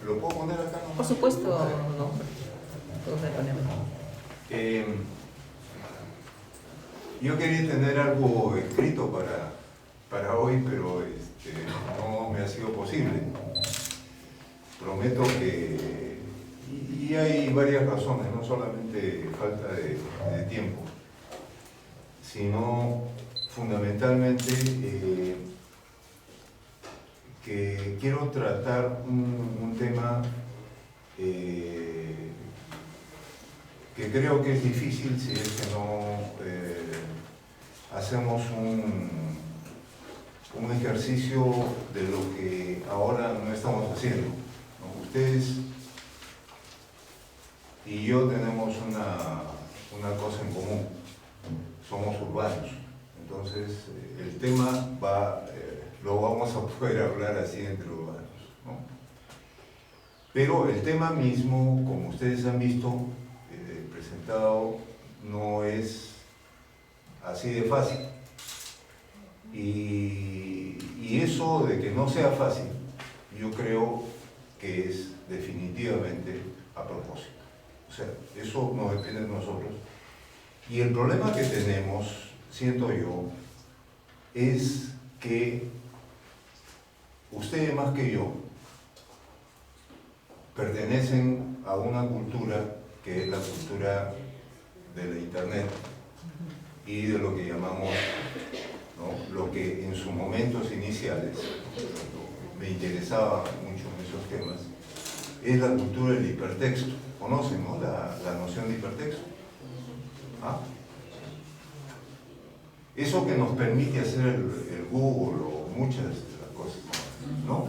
¿Lo puedo poner acá? Por supuesto, no. Yo quería tener algo escrito para hoy, pero no me ha sido posible. Prometo que... Y hay varias razones, no solamente falta de tiempo, sino fundamentalmente que quiero tratar un tema que creo que es difícil si es que no hacemos un ejercicio de lo que ahora no estamos haciendo, ¿no? Ustedes y yo tenemos una cosa en común: somos urbanos. Entonces el tema lo vamos a poder hablar así entre urbanos, ¿no? Pero el tema mismo, como ustedes han visto, presentado, no es así de fácil. Y eso de que no sea fácil, yo creo que es definitivamente a propósito. O sea, eso no depende de nosotros. Y el problema que tenemos, siento yo, es que ustedes más que yo pertenecen a una cultura que es la cultura de la Internet y de lo que llamamos, ¿no?, lo que en sus momentos iniciales me interesaba mucho en esos temas, es la cultura del hipertexto. ¿Conocen, no?, la noción de hipertexto? ¿Ah? Eso que nos permite hacer el Google o muchas de las cosas, ¿no?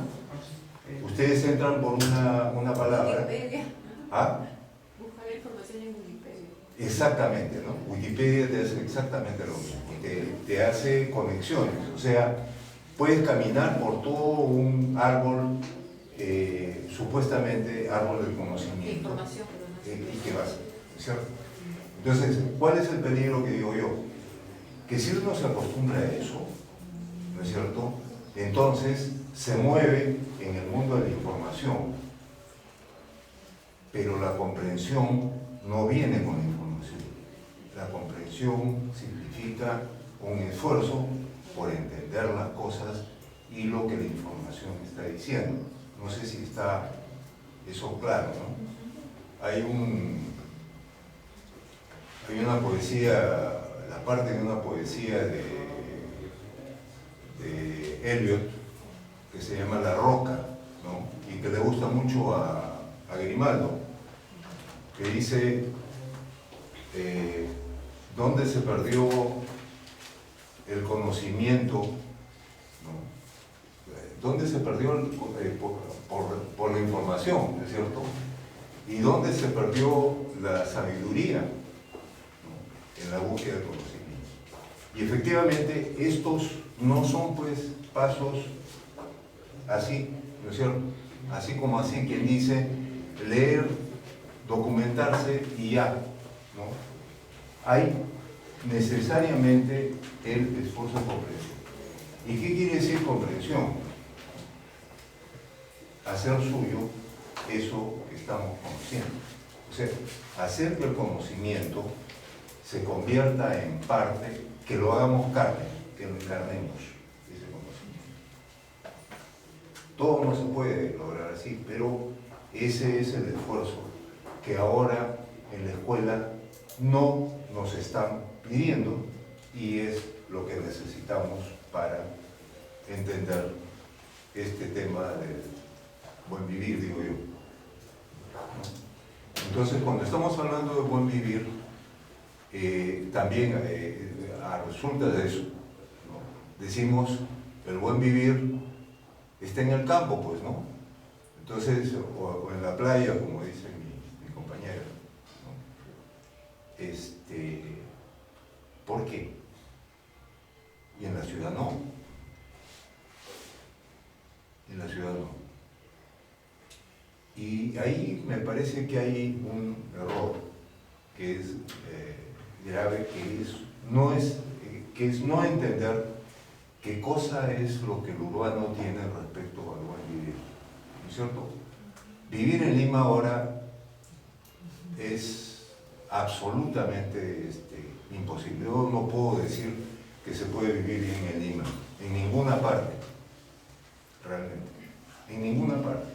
Ustedes entran por una palabra. Wikipedia. ¿Ah? Buscar la información en Wikipedia. Exactamente, ¿no? Wikipedia te hace exactamente lo mismo. Te hace conexiones. O sea, puedes caminar por todo un árbol, supuestamente árbol del conocimiento. Información, pero no sé. ¿Y qué vas? ¿Cierto? Entonces, ¿cuál es el peligro que digo yo? Que si uno se acostumbra a eso, ¿no es cierto?, entonces se mueve en el mundo de la información, pero la comprensión no viene con la información. La comprensión significa un esfuerzo por entender las cosas y lo que la información está diciendo. No sé si está eso claro, ¿no? Hay una poesía, la parte de una poesía de Eliot, que se llama La Roca, ¿no?, y que le gusta mucho a Grimaldo, que dice, ¿dónde se perdió el conocimiento? ¿No? ¿Dónde se perdió por la información, ¿no es cierto? ¿Y dónde se perdió la sabiduría? ¿No?, en la búsqueda del conocimiento. Y efectivamente estos no son pues pasos así, ¿no es cierto? Así como así quien dice leer, documentarse y ya, ¿no? Hay necesariamente el esfuerzo de comprensión. ¿Y qué quiere decir comprensión? Hacer suyo eso que estamos conociendo. O sea, hacer que el conocimiento se convierta en parte, que lo hagamos carne, que lo encarnemos, ese conocimiento. Todo no se puede lograr así, pero ese es el esfuerzo que ahora en la escuela no nos están pidiendo y es lo que necesitamos para entender este tema del buen vivir, digo yo. Entonces, cuando estamos hablando de buen vivir, también resulta de eso, ¿no? Decimos, el buen vivir está en el campo, pues, ¿no? Entonces, o en la playa, como dice mi compañera, ¿no? ¿Por qué? Y en la ciudad no. En la ciudad no. Y ahí me parece que hay un error que es grave, que es no entender qué cosa es lo que el urbano tiene respecto al buen vivir, ¿no es cierto? vivir en Lima ahora es absolutamente imposible. Yo no puedo decir que se puede vivir bien en Lima, en ninguna parte, realmente, en ninguna parte.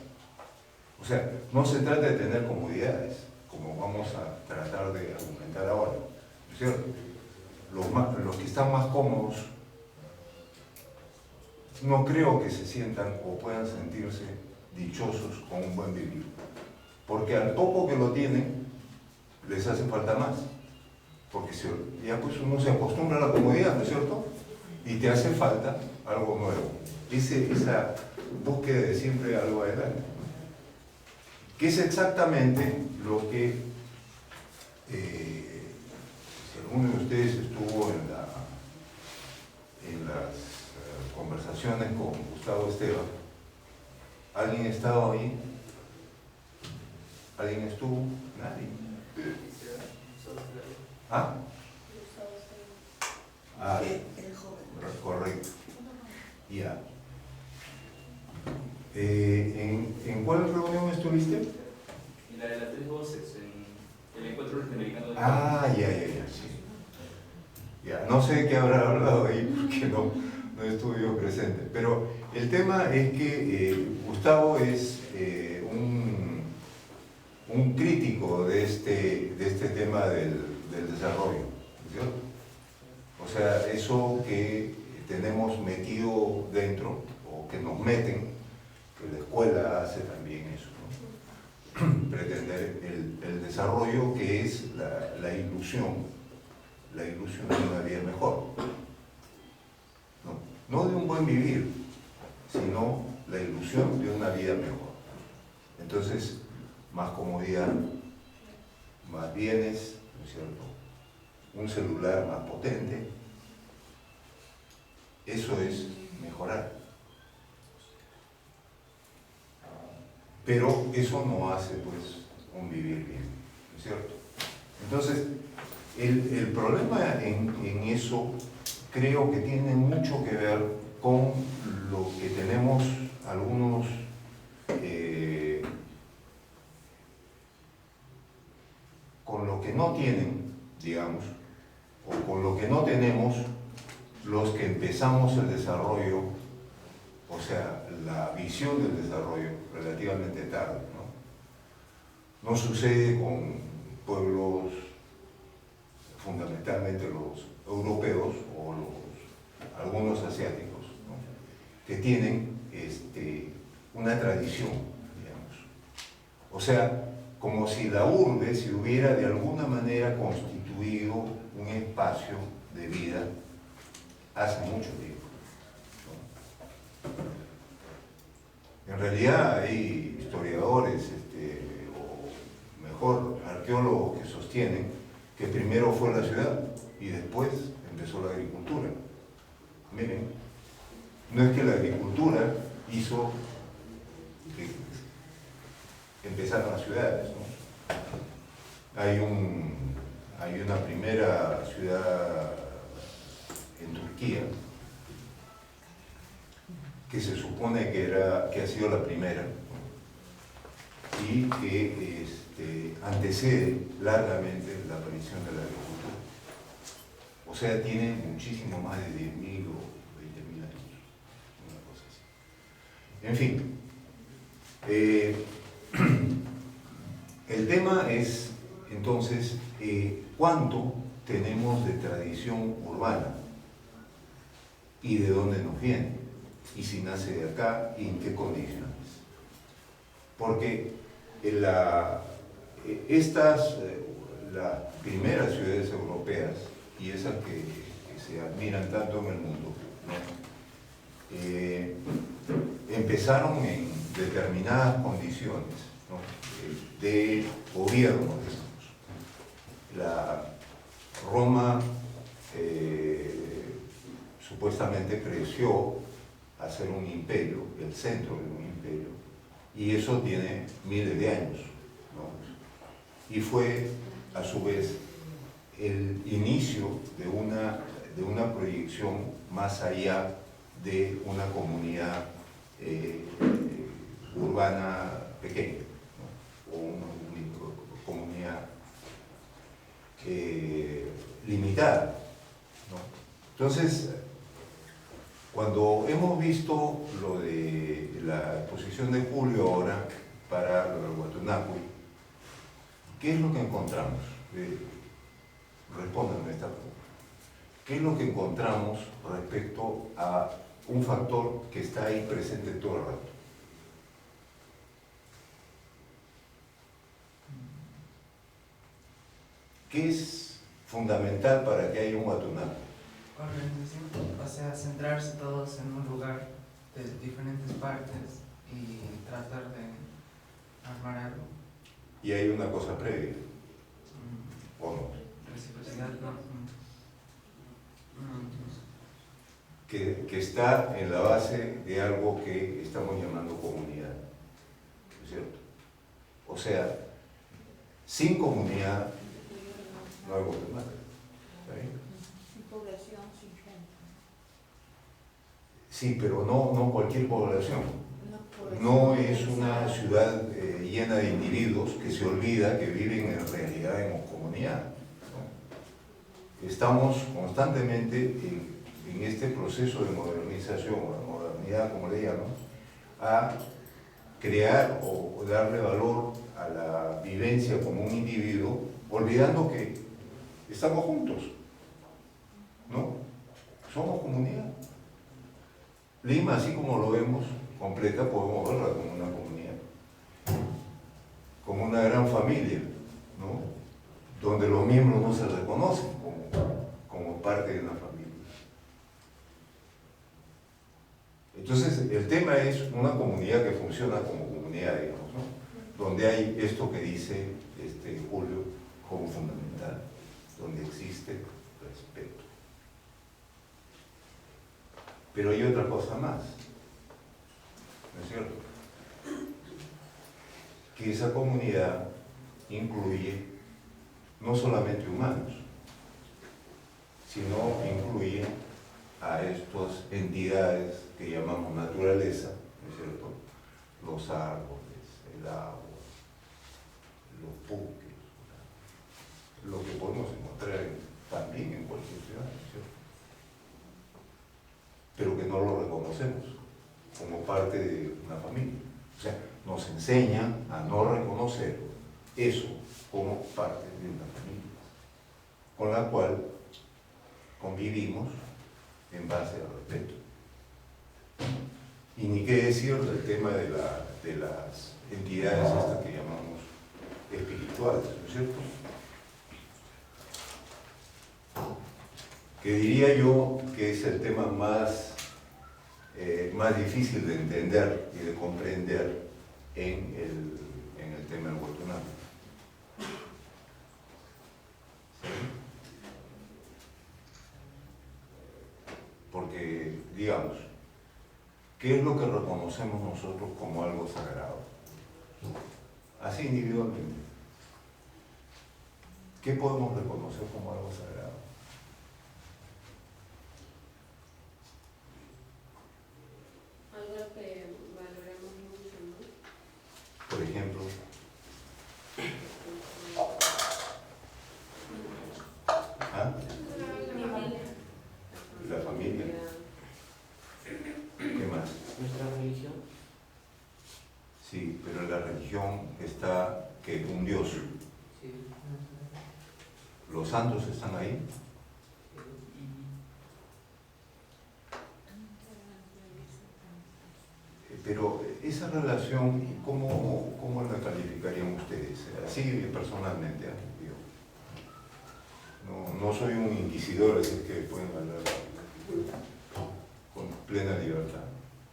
O sea, no se trata de tener comodidades, como vamos a tratar de argumentar ahora, ¿no es cierto? Los que están más cómodos no creo que se sientan o puedan sentirse dichosos con un buen vivir, porque al poco que lo tienen les hace falta más, porque ya pues uno se acostumbra a la comodidad, ¿no es cierto? Y te hace falta algo nuevo, esa búsqueda de siempre algo adelante, que es exactamente lo que si alguno de ustedes estuvo en las conversaciones con Gustavo Esteban. ¿Alguien ha estado ahí? ¿Alguien estuvo? Nadie. ¿Ah? Ah, correcto. Ya. ¿En cuál reunión estuviste? En la de las 3 voces, en el encuentro latinoamericano de Ya, sí. Ya, no sé qué habrá hablado ahí porque no estuve yo presente, pero el tema es que Gustavo es un crítico de este tema del desarrollo, ¿cierto? O sea, eso que tenemos metido dentro, o que nos meten, que la escuela hace también eso, ¿no? Pretender el desarrollo, que es la ilusión de una vida mejor. No de un buen vivir, sino la ilusión de una vida mejor. Entonces, más comodidad, más bienes, ¿no es cierto? Un celular más potente, eso es mejorar. Pero eso no hace, pues, un vivir bien, ¿no es cierto? Entonces, el problema en eso creo que tiene mucho que ver con lo que tenemos algunos con lo que no tienen, digamos, o con lo que no tenemos los que empezamos el desarrollo, o sea, la visión del desarrollo relativamente tarde, ¿no? No sucede con pueblos, fundamentalmente los europeos o algunos asiáticos, ¿no? Que tienen una tradición, digamos. O sea, como si la urbe se hubiera de alguna manera constituido un espacio de vida hace mucho tiempo, ¿no? En realidad hay historiadores, o mejor, arqueólogos que sostienen que primero fue la ciudad y después empezó la agricultura. Miren, no es que la agricultura hizo que empezaran las ciudades, ¿no? Hay una primera ciudad en Turquía que se supone que ha sido la primera, ¿no? Y que antecede largamente la aparición de la agricultura. O sea, tiene muchísimo más de 10.000 o 20.000 años, una cosa así. En fin, el tema es, entonces, cuánto tenemos de tradición urbana y de dónde nos viene, y si nace de acá y en qué condiciones. Porque las primeras ciudades europeas y esas que se admiran tanto en el mundo, ¿no? Empezaron en determinadas condiciones, ¿no? De gobierno, digamos. La Roma supuestamente creció a ser un imperio, el centro de un imperio, y eso tiene miles de años, ¿no? Y fue a su vez el inicio de una proyección más allá de una comunidad urbana pequeña, limitada, ¿no? Entonces, cuando hemos visto lo de la exposición de Julio ahora para lo del Guatunácuy, ¿qué es lo que encontramos? Respóndanme esta pregunta. ¿Qué es lo que encontramos respecto a un factor que está ahí presente todo el rato? ¿Qué es fundamental para que haya un Guatunácuy? Organización, o sea, centrarse todos en un lugar de diferentes partes y tratar de armar algo. Y hay una cosa previa, Mm, ¿o no? Reciprocidad, no. Que está en la base de algo que estamos llamando comunidad, ¿no es cierto? O sea, sin comunidad no hay Guatemala, ¿está bien? Sin población, sin gente. Sí, pero no cualquier población. No es una ciudad llena de individuos que se olvida que viven en realidad en comunidad, ¿no? Estamos constantemente en este proceso de modernización, o de modernidad, como le llaman, a crear o darle valor a la vivencia como un individuo, olvidando que estamos juntos, ¿no? Somos comunidad. Lima, así como lo vemos completa, podemos verla como una comunidad, como una gran familia, ¿no? Donde los miembros no se reconocen como parte de una familia. Entonces, el tema es una comunidad que funciona como comunidad, digamos, ¿no? Donde hay esto que dice Julio como fundamental, donde existe respeto. Pero hay otra cosa más, ¿no es cierto? Que esa comunidad incluye no solamente humanos, sino incluye a estas entidades que llamamos naturaleza, ¿no es cierto? Los árboles, el agua, los buques, lo que podemos encontrar también en cualquier ciudad, ¿no es cierto? Pero que no lo reconocemos como parte de una familia. O sea, nos enseñan a no reconocer eso como parte de una familia, con la cual convivimos en base al respeto. Y ni qué decir del tema de las entidades estas que llamamos espirituales, ¿no es cierto? Que diría yo que es el tema más difícil de entender y de comprender en el tema del Guatunácuy. ¿Sí? Porque, digamos, ¿qué es lo que reconocemos nosotros como algo sagrado? Así individualmente. ¿Qué podemos reconocer como algo sagrado? Algo que valoramos mucho, ¿no? Por ejemplo, ¿ah? La familia. ¿Qué más? Nuestra religión. Sí, pero en la religión está que un Dios. Sí. Los santos están ahí. Pero esa relación, ¿cómo la calificarían ustedes? Así personalmente, digo. No soy un inquisidor, así que pueden hablar con plena libertad.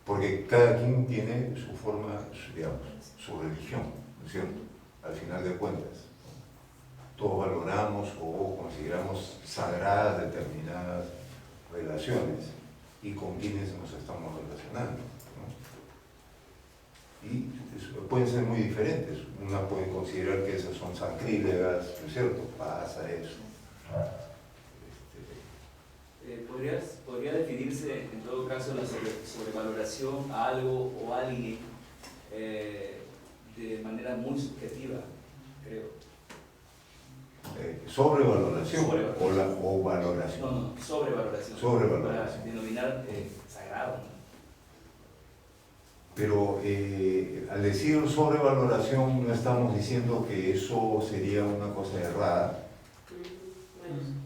Porque cada quien tiene su forma, digamos, su religión, ¿no es cierto? Al final de cuentas, ¿no? Todos valoramos o consideramos sagradas determinadas relaciones y con quienes nos estamos relacionando, ¿no? Y pueden ser muy diferentes. Una puede considerar que esas son sacrílegas, ¿no es cierto? Pasa eso. ¿Podría definirse en todo caso la sobrevaloración a algo o a alguien de manera muy subjetiva, creo? sobrevaloración Sobrevaloración. o valoración. No, sobrevaloración. Sobrevaloración. Para denominar sagrado, ¿no? Pero al decir sobrevaloración no estamos diciendo que eso sería una cosa errada,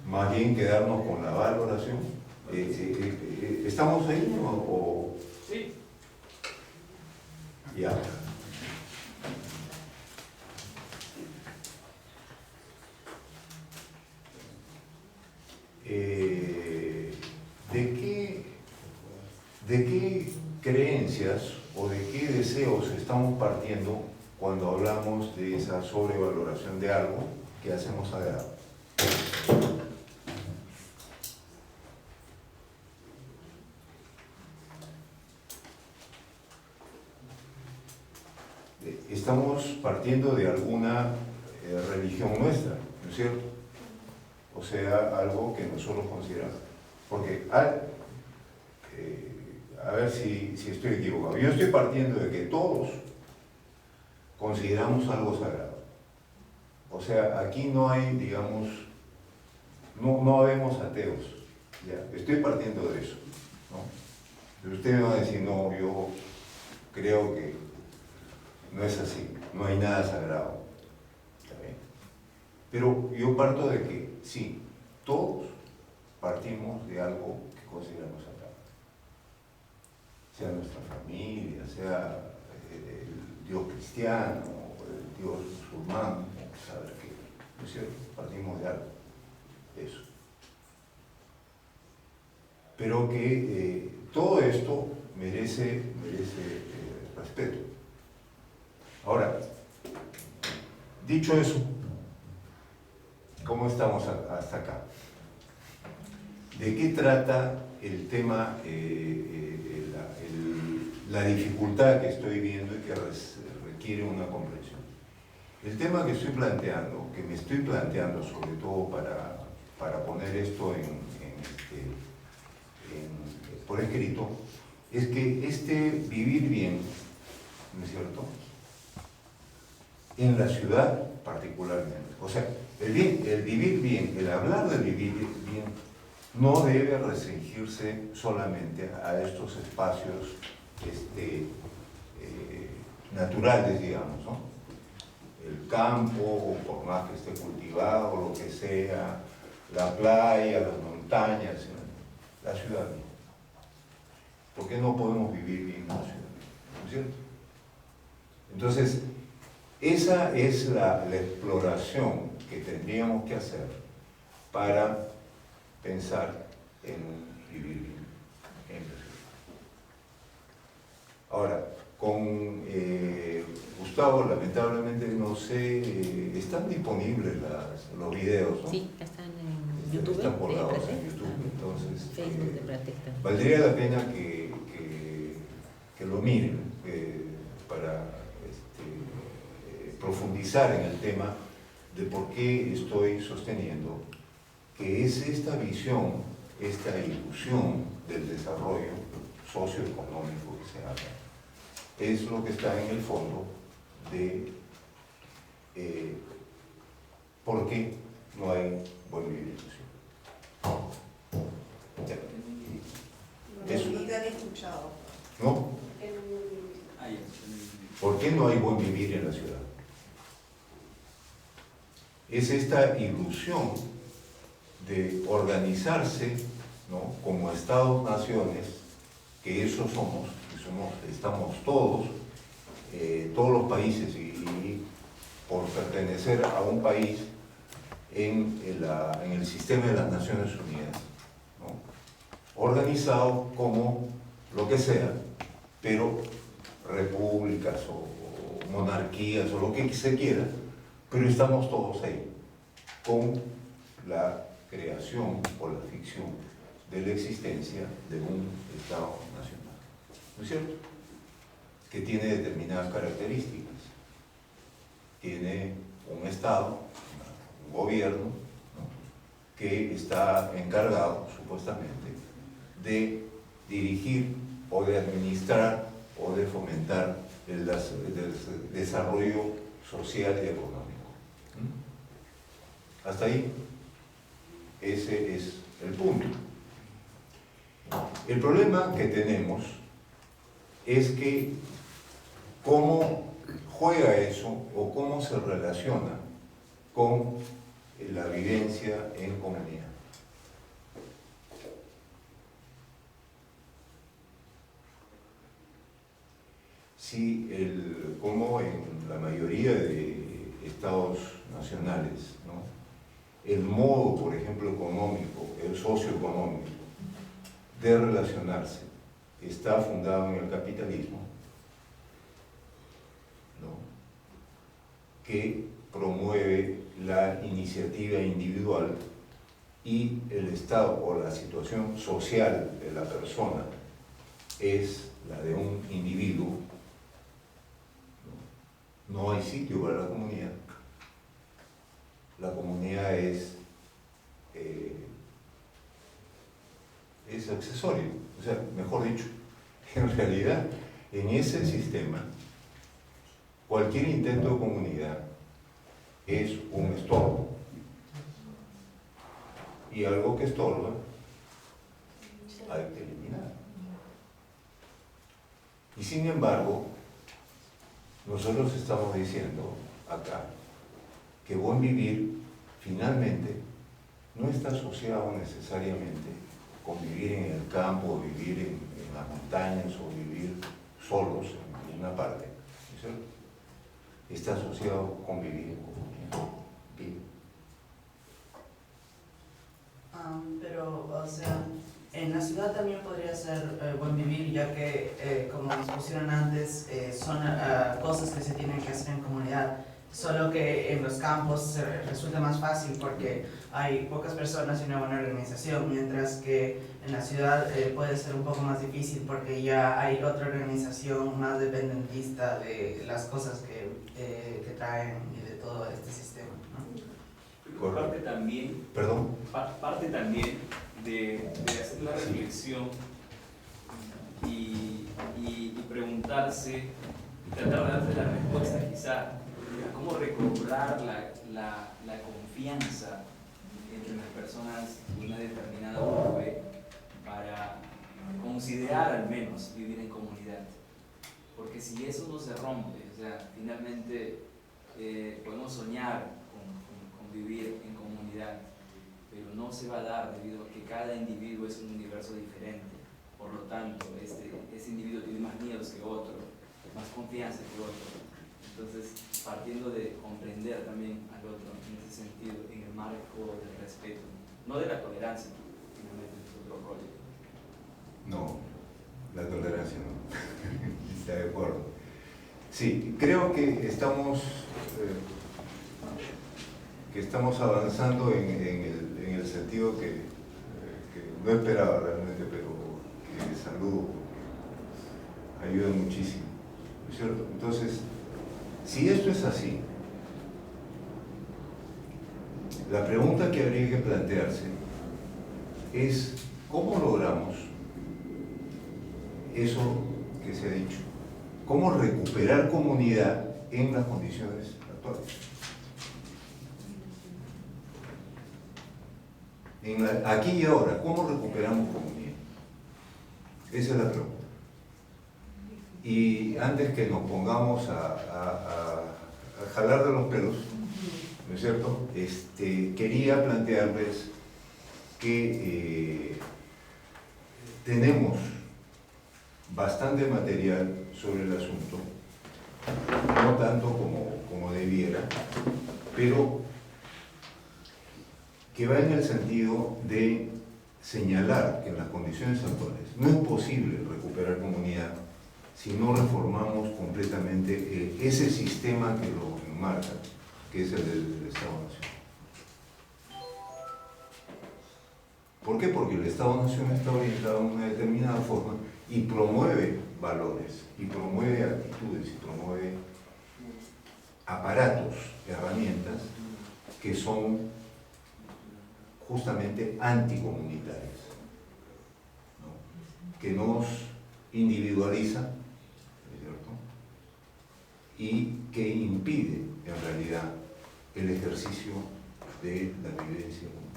más bien quedarnos con la valoración. ¿Estamos ahí o...? Sí. Ya. ¿De qué creencias o de qué deseos estamos partiendo cuando hablamos de esa sobrevaloración de algo que hacemos sagrado? Estamos partiendo de alguna religión nuestra, ¿no es cierto? O sea, algo que nosotros consideramos. Porque, a ver si estoy equivocado, yo estoy partiendo de que todos consideramos algo sagrado. O sea, aquí no hay, digamos, no habemos ateos. Ya, estoy partiendo de eso, ¿no? Pero usted me va a decir, no, yo creo que no es así, no hay nada sagrado. ¿Está bien? Pero yo parto de que sí, todos partimos de algo que consideramos sagrado. Sea nuestra familia, sea el Dios cristiano, el Dios musulmán, saber qué, ¿no es cierto? Partimos de algo, eso. Pero que todo esto merece respeto. Ahora, dicho eso, ¿cómo estamos hasta acá? ¿De qué trata el tema, la dificultad que estoy viendo y que requiere una comprensión? El tema que estoy planteando, que me estoy planteando sobre todo para poner esto por escrito, es que vivir bien, ¿no es cierto?, en la ciudad particularmente, o sea, el vivir bien, el hablar de vivir bien, no debe restringirse solamente a estos espacios naturales, digamos, ¿no? El campo, por más que esté cultivado, lo que sea, la playa, las montañas, la ciudad. ¿Por qué no podemos vivir bien en la ciudad? ¿No es cierto? Entonces, esa es la exploración que tendríamos que hacer para pensar en vivir bien en la ciudad. Ahora, con Gustavo, lamentablemente, no sé, están disponibles los videos, ¿no? Sí, están en YouTube. Están colgados de en Pratec, YouTube, entonces Facebook de Pratec también. valdría la pena que lo miren para profundizar en el tema de por qué estoy sosteniendo que es esta visión, esta ilusión del desarrollo socioeconómico que se habla, es lo que está en el fondo de por qué no hay buen vivir en la ciudad. Ya. Eso. Ni te han escuchado. ¿No? ¿Por qué no hay buen vivir en la ciudad? Es esta ilusión de organizarse, ¿no?, como Estados-naciones, que eso somos, estamos todos los países y por pertenecer a un país en el sistema de las Naciones Unidas, ¿no?, organizado como lo que sea, pero repúblicas o monarquías o lo que se quiera, pero estamos todos ahí, con la creación o la ficción de la existencia de un Estado nacional, ¿no es cierto?, que tiene determinadas características. Tiene un Estado, un gobierno, ¿no?, que está encargado, supuestamente, de dirigir o de administrar o de fomentar el desarrollo social y económico. Hasta ahí. Ese es el punto. El problema que tenemos es que cómo juega eso o cómo se relaciona con la vivencia en comunidad. Si como en la mayoría de estados nacionales, ¿no?, el modo, por ejemplo, económico, el socioeconómico de relacionarse está fundado en el capitalismo, ¿no?, que promueve la iniciativa individual, y el estado o la situación social de la persona es la de un individuo. No hay sitio para la comunidad. La comunidad es accesorio. O sea, mejor dicho, en realidad, en ese sistema, cualquier intento de comunidad es un estorbo. Y algo que estorba hay que eliminar. Y sin embargo, nosotros estamos diciendo acá que buen vivir finalmente no está asociado necesariamente con vivir en el campo, o vivir en las montañas, o vivir solos en una parte, ¿no es cierto? Está asociado con vivir en comunidad. Bien. Pero, o sea, en la ciudad también podría ser buen vivir, ya que, como nos pusieron antes, son cosas que se tienen que hacer en comunidad. Solo que en los campos resulta más fácil porque hay pocas personas y una buena organización, mientras que en la ciudad puede ser un poco más difícil porque ya hay otra organización más dependentista de las cosas que traen y de todo este sistema, ¿no? Parte también, Perdón. parte también de hacer la reflexión y preguntarse, y tratar de darse la respuesta quizá a cómo recobrar la confianza entre las personas de una determinada urbe para considerar al menos vivir en comunidad. Porque si eso no se rompe, o sea, finalmente podemos soñar con vivir en comunidad, pero no se va a dar debido a que cada individuo es un universo diferente. Por lo tanto, ese individuo tiene más miedos que otro, más confianza que otro. Entonces, partiendo de comprender también al otro en ese sentido, en el marco del respeto, no de la tolerancia, finalmente es otro rollo. No, la tolerancia no. Está de acuerdo. Sí, creo que estamos avanzando en el sentido que no esperaba realmente, pero que saludo, porque ayuda muchísimo, ¿no es cierto? Entonces, si esto es así, la pregunta que habría que plantearse es ¿cómo logramos eso que se ha dicho? ¿Cómo recuperar comunidad en las condiciones actuales? Aquí y ahora, ¿cómo recuperamos comunidad? Esa es la pregunta. Y antes que nos pongamos a jalar de los pelos, ¿no es cierto?, quería plantearles que tenemos bastante material sobre el asunto, no tanto como debiera, pero que va en el sentido de señalar que en las condiciones actuales no es posible recuperar comunidad si no reformamos completamente ese sistema que lo enmarca, que es el del Estado-Nación. ¿Por qué? Porque el Estado-Nación está orientado de una determinada forma y promueve valores, y promueve actitudes, y promueve aparatos, herramientas que son justamente anticomunitarias, ¿no?, que nos individualizan, ¿cierto?, y que impide en realidad el ejercicio de la vivencia comunitaria.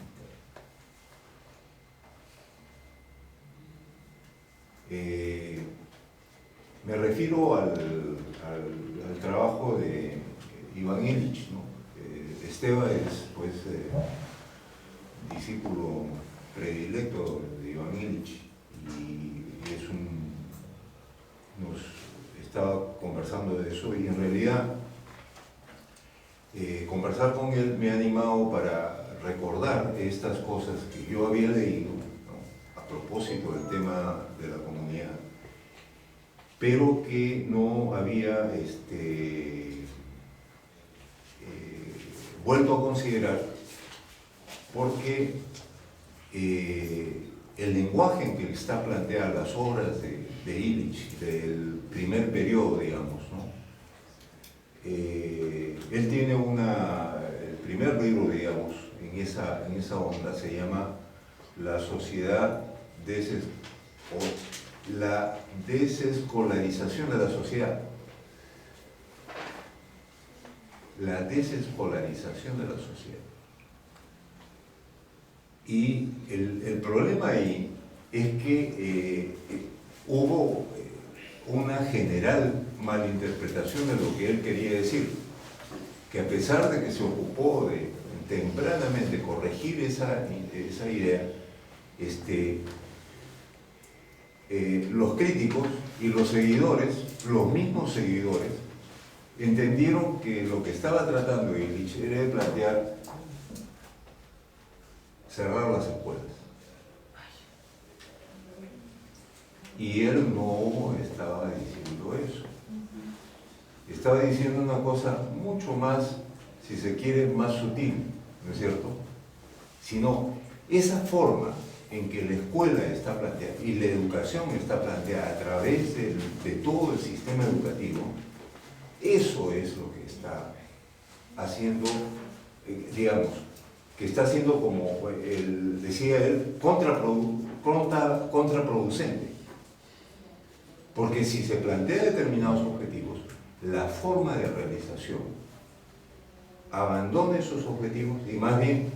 Me refiero al trabajo de Iván Illich, ¿no? Esteban es, pues, discípulo predilecto de Iván Illich y nos estaba conversando de eso, y en realidad conversar con él me ha animado para recordar estas cosas que yo había leído, ¿no?, a propósito del tema de la comunidad, pero que no había vuelto a considerar, porque el lenguaje en que está planteada las obras de Illich, del primer periodo, digamos, ¿no? Él tiene el primer libro, digamos, en esa onda, se llama La sociedad la desescolarización de la sociedad. La desescolarización de la sociedad. Y el problema ahí es que hubo una general malinterpretación de lo que él quería decir, que a pesar de que se ocupó de tempranamente corregir esa idea, los críticos y los seguidores, los mismos seguidores, entendieron que lo que estaba tratando Illich era de plantear cerrar las escuelas. Y él no estaba diciendo eso. Estaba diciendo una cosa mucho más, si se quiere, más sutil, ¿no es cierto? Sino esa forma en que la escuela está planteada y la educación está planteada a través de todo el sistema educativo, eso es lo que está haciendo, digamos, que está haciendo, como decía él, contraproducente. Porque si se plantea determinados objetivos, la forma de realización abandona esos objetivos y más bien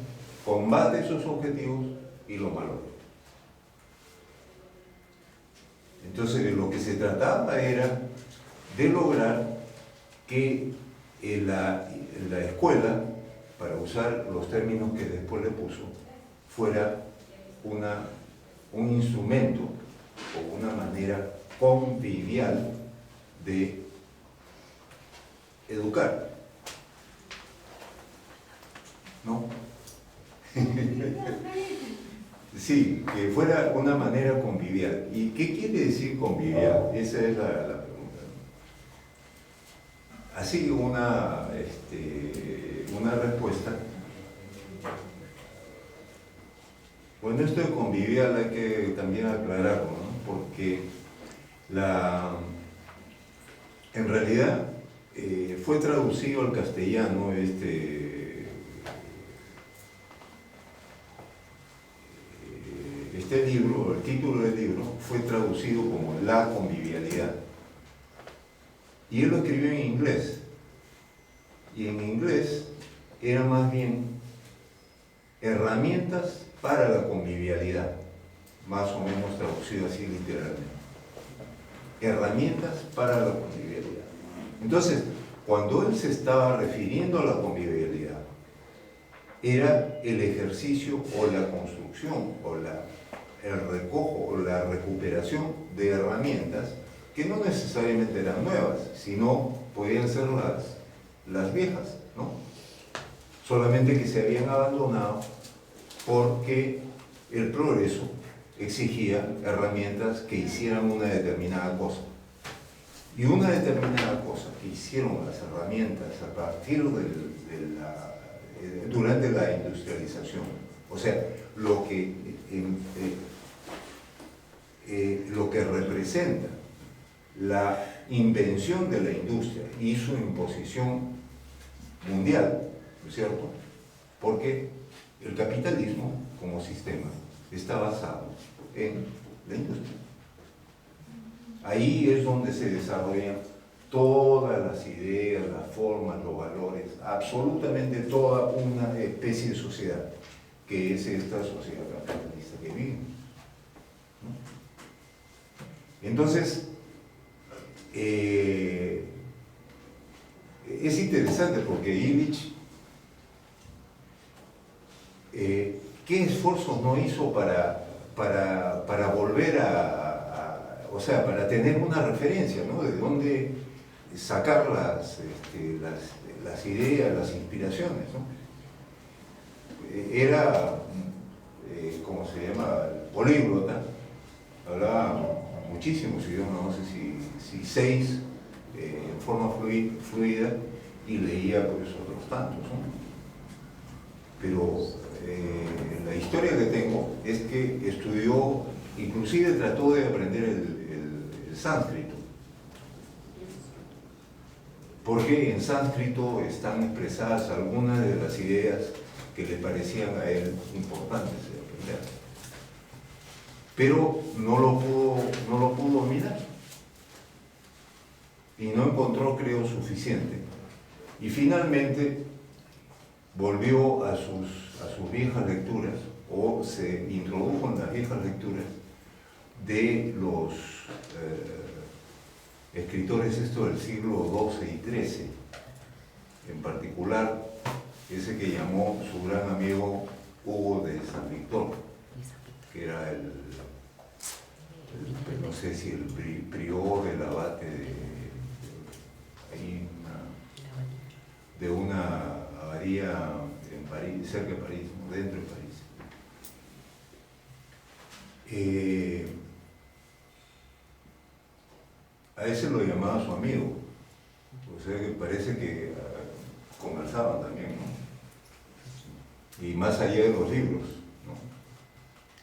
combate esos objetivos y los malogra. Entonces, de lo que se trataba era de lograr que la escuela, para usar los términos que después le puso, fuera un instrumento o una manera convivial de educar, ¿no? Sí, que fuera una manera convivial. ¿Y qué quiere decir convivial? Esa es la pregunta. Así una respuesta. Bueno, esto de convivial hay que también aclararlo, ¿no? Porque en realidad fue traducido al castellano este libro, el título del libro fue traducido como La convivialidad. Y él lo escribió en inglés. Y en inglés era más bien herramientas para la convivialidad, más o menos traducido así literalmente. Herramientas para la convivialidad. Entonces, cuando él se estaba refiriendo a la convivialidad, era el ejercicio o la construcción o el recojo o la recuperación de herramientas que no necesariamente eran nuevas, sino podían ser las viejas, ¿no? Solamente que se habían abandonado porque el progreso exigía herramientas que hicieran una determinada cosa. Y una determinada cosa que hicieron las herramientas a partir durante la industrialización, o sea, lo que representa la invención de la industria y su imposición mundial, ¿no es cierto? Porque el capitalismo como sistema está basado en la industria. Ahí es donde se desarrollan todas las ideas, las formas, los valores, absolutamente toda una especie de sociedad, que es esta sociedad capitalista que vivimos, ¿no? Entonces, es interesante porque Illich, ¿qué esfuerzos no hizo para volver o sea, para tener una referencia, ¿no? De dónde sacar las ideas, las inspiraciones, ¿no? Era, ¿cómo se llama? Políglota, hablaba muchísimos idiomas, no sé si 6 en forma fluida, y leía pues otros tantos, ¿no? Pero la historia que tengo es que estudió, inclusive trató de aprender el sánscrito, porque en sánscrito están expresadas algunas de las ideas que le parecían a él importantes de aprender, pero no lo pudo mirar y no encontró, creo, suficiente, y finalmente volvió a sus viejas lecturas, o se introdujo en las viejas lecturas de los escritores del siglo XII y XIII, en particular ese que llamó su gran amigo Hugo de San Victor, que era no sé si el prior, el abate de una abadía en París, cerca de París, ¿no? Dentro de París. A ese lo llamaba su amigo, o sea que parece que conversaban también, ¿no? Y más allá de los libros, ¿no?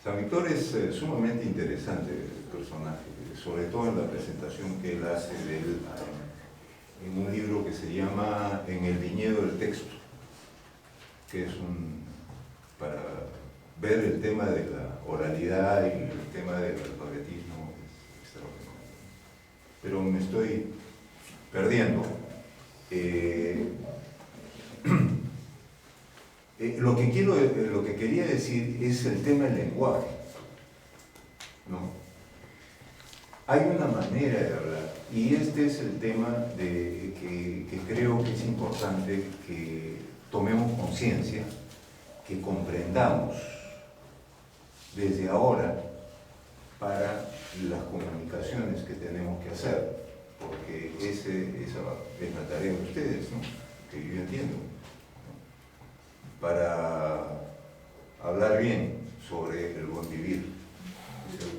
San Victor es sumamente interesante personaje, sobre todo en la presentación que él hace de él en un libro que se llama En el viñedo del texto, que es para ver el tema de la oralidad y el tema del alfabetismo, es extraordinario. Pero me estoy perdiendo. Lo que quería decir es el tema del lenguaje, ¿no? Hay una manera de hablar, y este es el tema que creo que es importante que tomemos conciencia, que comprendamos desde ahora para las comunicaciones que tenemos que hacer, porque esa es la tarea de ustedes, ¿no? Que yo entiendo, ¿no? Para hablar bien sobre el buen vivir, ¿cierto?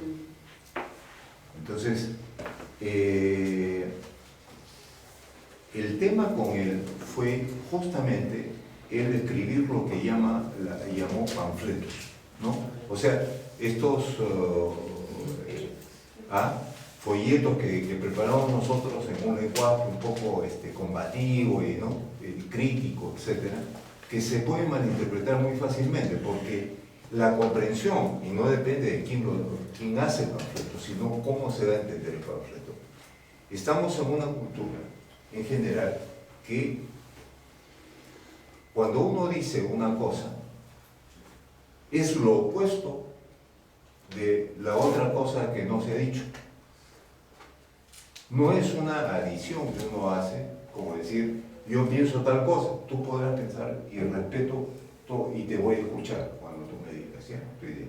Entonces, el tema con él fue justamente el escribir lo que llamó panfletos, ¿no? O sea, estos folletos que preparamos nosotros en un lenguaje un poco combativo y, ¿no? Crítico, etcétera, que se pueden malinterpretar muy fácilmente, porque la comprensión, y no depende de quién hace el panfleto, sino cómo se da a entender el panfleto. Estamos en una cultura, en general, que cuando uno dice una cosa, es lo opuesto de la otra cosa que no se ha dicho. No es una adición que uno hace, como decir, yo pienso tal cosa, tú podrás pensar y respeto todo y te voy a escuchar cuando tú me digas, ¿ya? Tu idea.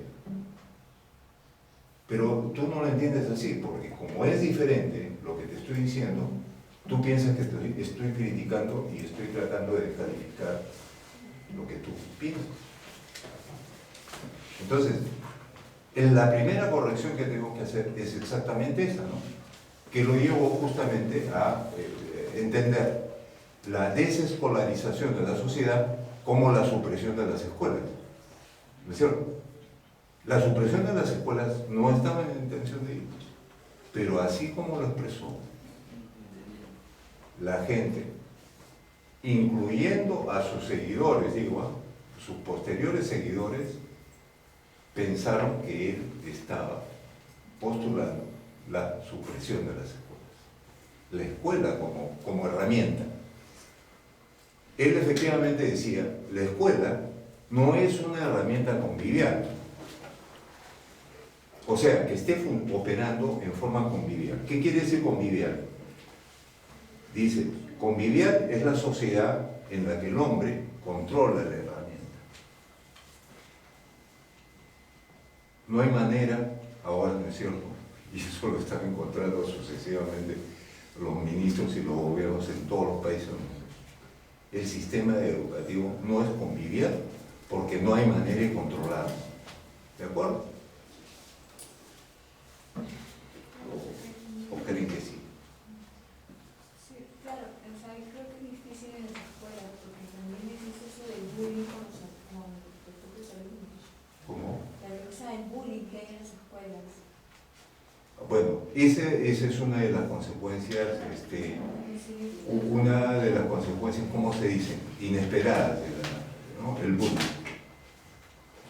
Pero tú no lo entiendes así, porque como es diferente lo que te estoy diciendo, tú piensas que estoy criticando y estoy tratando de calificar lo que tú piensas. Entonces, la primera corrección que tengo que hacer es exactamente esa, ¿no? Que lo llevo justamente a entender la desescolarización de la sociedad como la supresión de las escuelas, ¿no es cierto? La supresión de las escuelas no estaba en la intención de ellos, pero así como lo expresó la gente, incluyendo a sus seguidores, sus posteriores seguidores, pensaron que él estaba postulando la supresión de las escuelas. la escuela como herramienta. Él efectivamente decía, la escuela no es una herramienta convivial. O sea, que esté operando en forma convivial. ¿Qué quiere decir convivial? Dice, convivial es la sociedad en la que el hombre controla la herramienta. No hay manera, ahora no es cierto, y eso lo están encontrando sucesivamente los ministros y los gobiernos en todos los países del mundo. El sistema educativo no es convivial porque no hay manera de controlarlo. ¿De acuerdo? ¿O creen que sí? Sí, claro, o sea, yo creo que es difícil en las escuelas porque también existe eso del bullying con los propios alumnos. ¿Cómo? O sea, el bullying que hay en las escuelas. Bueno, esa es una de las consecuencias, una de las consecuencias, ¿cómo se dice? Inesperadas, ¿no? El bullying.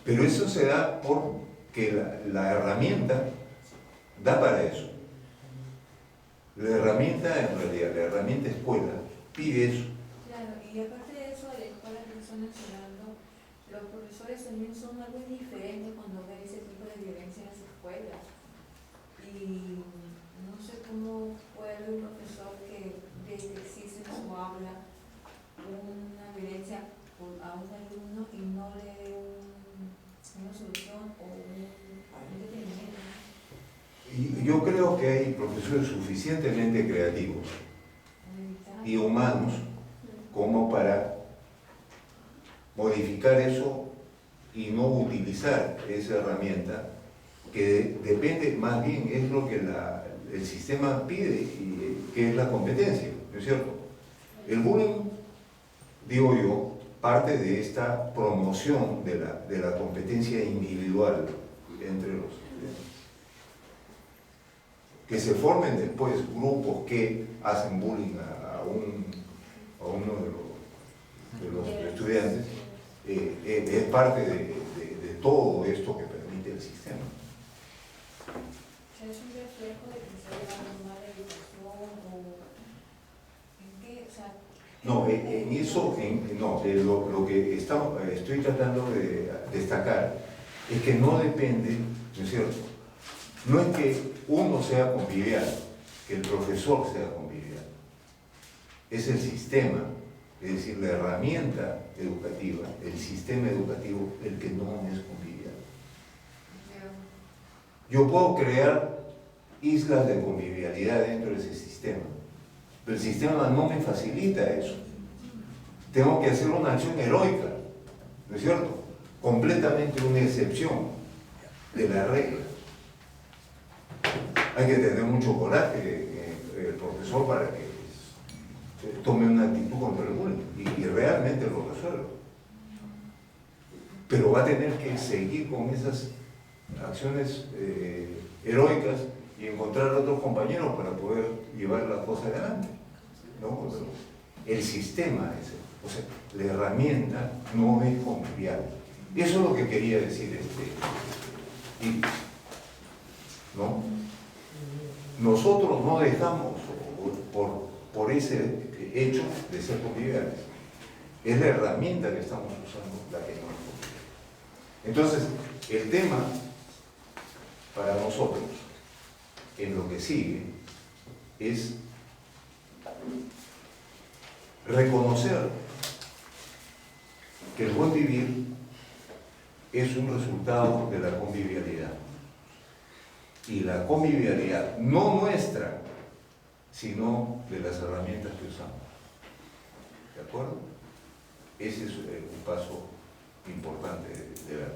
Pero eso se da porque la herramienta da para eso. La herramienta, en realidad, la herramienta escuela pide eso. Claro, y aparte de eso, de la escuela que están mencionando, los profesores también son algo indiferentes cuando ven ese tipo de violencia en las escuelas. Y no sé cómo puede haber un profesor que ve que existe en su aula una violencia a un alumno y no le dé una solución o un detenimiento. Y yo creo que hay profesores suficientemente creativos y humanos como para modificar eso y no utilizar esa herramienta que depende, más bien es lo que el sistema pide, y que es la competencia, ¿no es cierto? El bullying, digo yo, parte de esta promoción de la competencia individual entre los estudiantes. Que se formen después grupos que hacen bullying a uno de los estudiantes, es parte de todo esto que permite el sistema. ¿Es un reflejo de que se da una mala educación o en qué? O sea, No, en eso, no, lo que estoy tratando de destacar es que no depende, ¿no es cierto? No es que uno sea convivial, que el profesor sea convivial. Es el sistema, es decir, la herramienta educativa, el sistema educativo, el que no es convivial. Yo puedo crear islas de convivialidad dentro de ese sistema, pero el sistema no me facilita eso. Tengo que hacer una acción heroica, ¿no es cierto? Completamente una excepción de la regla. Hay que tener mucho coraje el profesor para que tome una actitud contra el bullying y realmente lo resuelva. Pero va a tener que seguir con esas acciones heroicas y encontrar otros compañeros para poder llevar la cosa adelante, ¿no? El sistema es, o sea, la herramienta no es convivial. Eso es lo que quería decir ¿no? Nosotros no dejamos por ese hecho de ser conviviales. Es la herramienta que estamos usando la que no es convivial. Entonces, el tema para nosotros, en lo que sigue, es reconocer que el buen vivir es un resultado de la convivialidad. Y la convivialidad, no nuestra, sino de las herramientas que usamos. ¿De acuerdo? Ese es un paso importante de ver.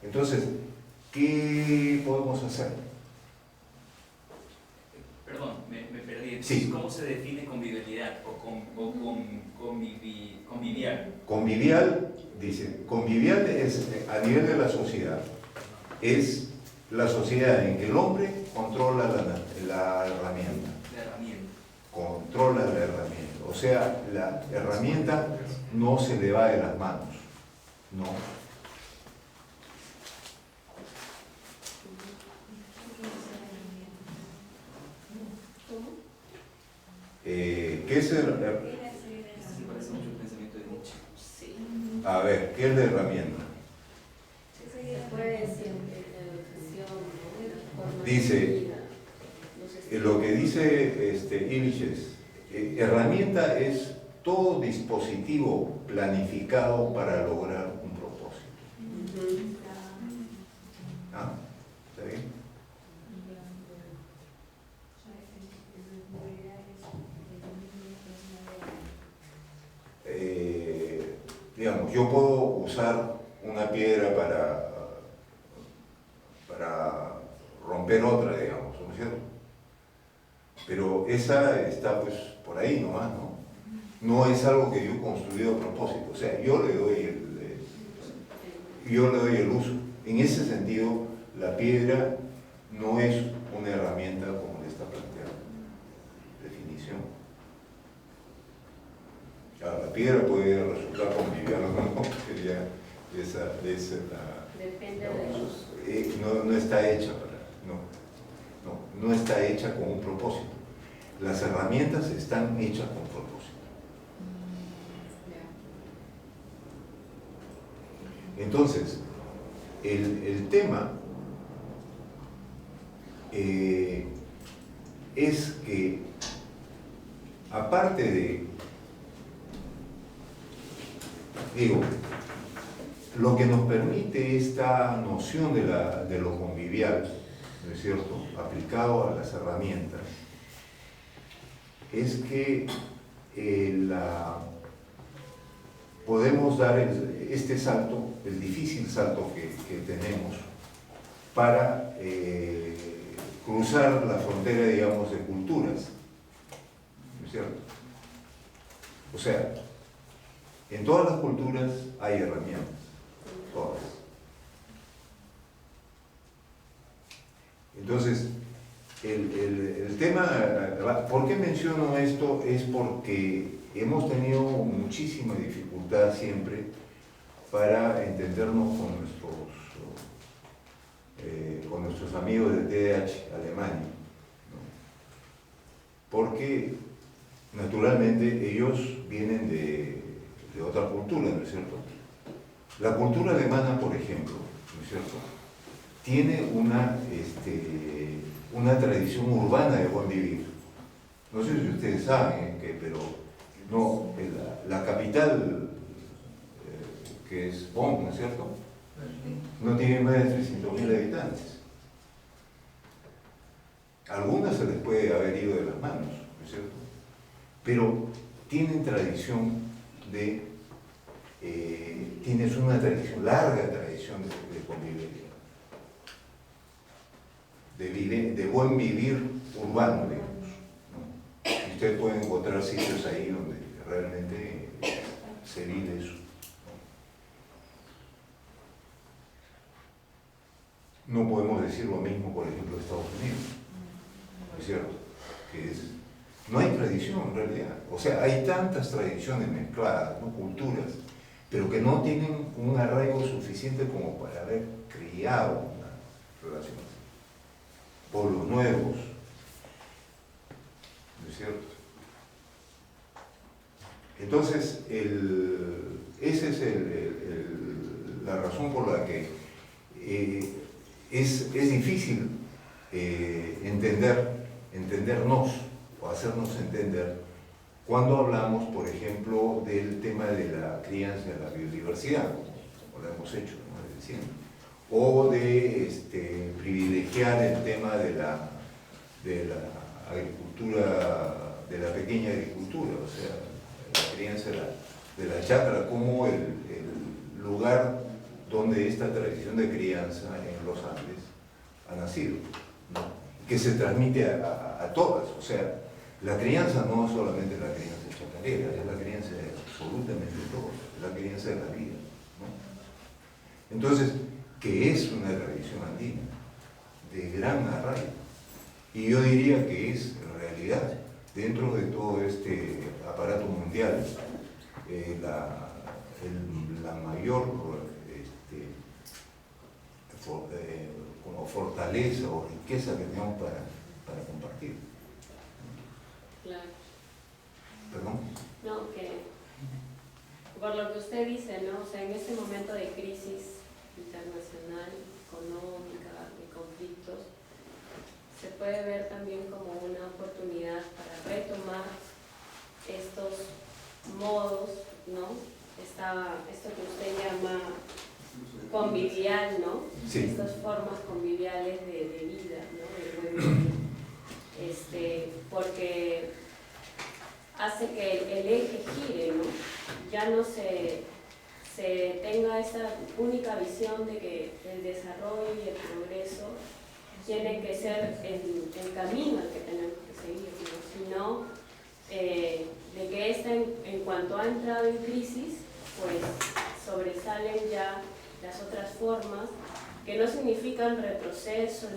Entonces, ¿qué podemos hacer? Perdón, me perdí. Sí. ¿Cómo se define convivialidad convivial? Convivial, dice, convivial es a nivel de la sociedad, es la sociedad en que el hombre controla la herramienta. La herramienta. Controla la herramienta. O sea, la herramienta no se le va de las manos. No. es Eso sí parece mucho el pensamiento de Nietzsche. Sí. a ver, ¿qué es la herramienta? Puede ser educación, formación Dice, de vida, no sé si- Lo que dice Illich es, herramienta es todo dispositivo planificado para lograr un propósito. Ujú. ¿Ah? ¿Está bien? Digamos, yo puedo usar una piedra para romper otra, digamos, ¿no es cierto? Pero esa está pues por ahí nomás, ¿no? No es algo que yo he construido a propósito, o sea, yo le doy el uso. En ese sentido, la piedra no es una herramienta como le está planteando. Definición. Claro, la piedra puede resultar convivial o no, que ya esa es Depende del uso. no está hecha no está hecha con un propósito. Las herramientas están hechas con propósito. Entonces, el tema es que, aparte de, digo, lo que nos permite esta noción de lo convivial, ¿no es cierto?, aplicado a las herramientas, es que podemos dar este salto, el difícil salto que tenemos para cruzar la frontera, digamos, de culturas, ¿no es cierto? O sea, en todas las culturas hay herramientas, todas. Entonces, el tema, ¿por qué menciono esto? Es porque hemos tenido muchísima dificultad siempre para entendernos con nuestros amigos de TDH Alemania, ¿no? Porque naturalmente ellos vienen de otra cultura, ¿no es cierto? La cultura alemana, por ejemplo, ¿no es cierto?, tiene una tradición urbana de buen vivir. No sé si ustedes saben, pero no, la capital, que es Bonn, ¿no es cierto?, no tiene más de 300.000 habitantes. Algunas se les puede haber ido de las manos, ¿no es cierto?, pero tienen tradición tienes una tradición, larga tradición de convivencia, de buen vivir urbano, digamos, ¿no? Y ustedes pueden encontrar sitios ahí donde realmente se vive eso, ¿no? No podemos decir lo mismo, por ejemplo, de Estados Unidos, ¿no es cierto?, no hay tradición en realidad. O sea, hay tantas tradiciones mezcladas, ¿no?, culturas, pero que no tienen un arraigo suficiente como para haber criado una relación así. Pueblos nuevos, ¿no es cierto? Entonces, esa es la razón por la que es difícil entendernos o hacernos entender cuando hablamos, por ejemplo, del tema de la crianza de la biodiversidad, como lo hemos hecho, ¿no?, diciendo, o de privilegiar el tema de la agricultura, de la pequeña agricultura, o sea, la crianza de la chacra como el lugar donde esta tradición de crianza en los Andes ha nacido, ¿no?, que se transmite a todas. O sea, la crianza no es solamente la crianza chacarera, es la crianza de absolutamente todo, es la crianza de la vida, ¿no? Entonces, que es una tradición andina de gran arraigo, y yo diría que es en realidad, dentro de todo este aparato mundial, la mayor como fortaleza o riqueza que tenemos para compartir. Claro. por lo que usted dice, ¿no? O sea, en este momento de crisis internacional, económica, de conflictos, se puede ver también como una oportunidad para retomar estos modos, ¿no? Esto que usted llama convivial, ¿no? Sí. Estas formas conviviales de vida, ¿no? De buen vivir. Porque hace que el eje gire, ¿no? Ya no se tenga esa única visión de que el desarrollo y el progreso tienen que ser el camino al que tenemos que seguir, ¿no? Sino de que esta, en cuanto ha entrado en crisis, pues sobresalen ya las otras formas que no significan retroceso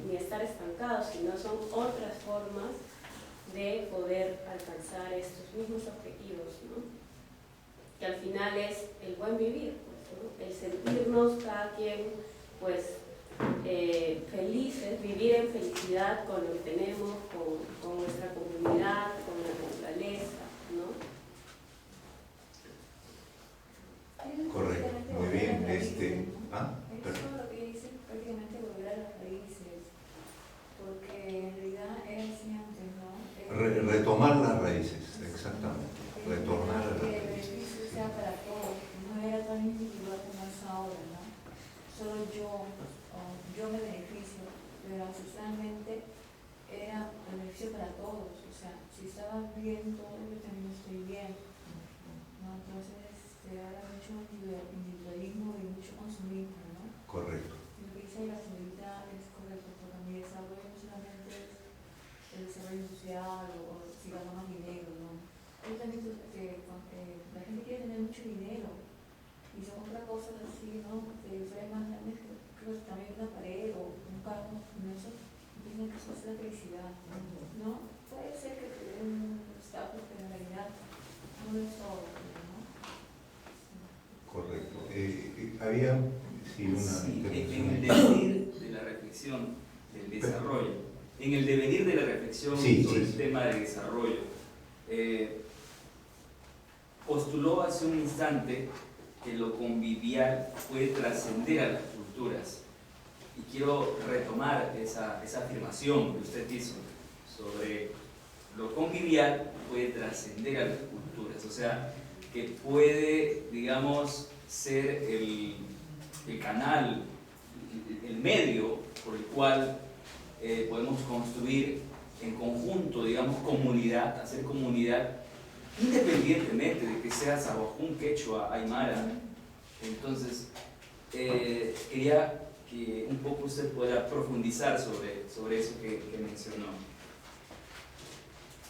ni estar estancados, sino son otras formas de poder alcanzar estos mismos objetivos, ¿no? Que al final es el buen vivir, pues, ¿no? El sentirnos cada quien pues felices, vivir en felicidad con lo que tenemos, con nuestra comunidad, con la naturaleza, ¿no? Correcto, muy bien. ¿Ah? Eso es lo que dice prácticamente volver a las raíces, porque en realidad era así antes, ¿no? Retomar las raíces, exactamente. Retornar a las Que el raíces. beneficio sea para todos, no era tan individual como es ahora, ¿no? Solo yo me beneficio, pero ancestralmente era beneficio para todos, o sea, si estaban bien todos, yo también estoy bien, ¿no? Entonces, ahora mucho individualismo y mucho consumismo, ¿no? Correcto. Lo que dice la señorita es correcto, porque mi desarrollo no solamente es el desarrollo social o si gano más dinero, ¿no? Yo también, la gente quiere tener mucho dinero y son otras cosas así, ¿no? Que son más grandes que creo que también una pared o un carro, no eso, tiene que ser la felicidad, ¿no? Puede ser que te den un estatus, pero en realidad no es todo, ¿no? Correcto. Había una Sí, en intervención. el devenir de la reflexión del desarrollo, en el devenir de la reflexión Sí, sobre sí. el tema de desarrollo, postuló hace un instante que lo convivial puede trascender a las culturas. Y quiero retomar esa afirmación que usted hizo sobre lo convivial puede trascender a las culturas, o sea, que puede, digamos, ser el canal, el medio por el cual podemos construir en conjunto, digamos, comunidad, hacer comunidad, independientemente de que sea Sahuajún, Quechua, Aymara. Entonces, quería que un poco usted pueda profundizar sobre eso que mencionó.